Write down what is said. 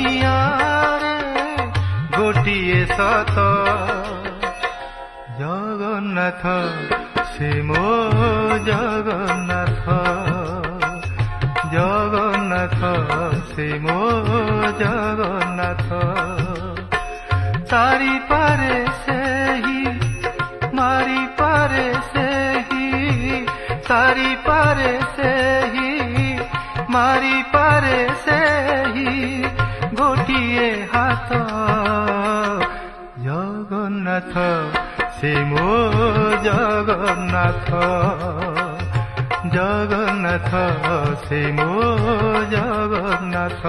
दुनियारे गोटिए सत जगन्नाथ से मो जगन्नाथ जगन्नाथ से मो जगन्नाथ तारी पारे से ही मारी पारे से ही तारी पारे से ही मारी पारे से ही गोटिए हाथ जगन्नाथ से मो जगन्नाथ जगन्नाथ से मो जगन्नाथ।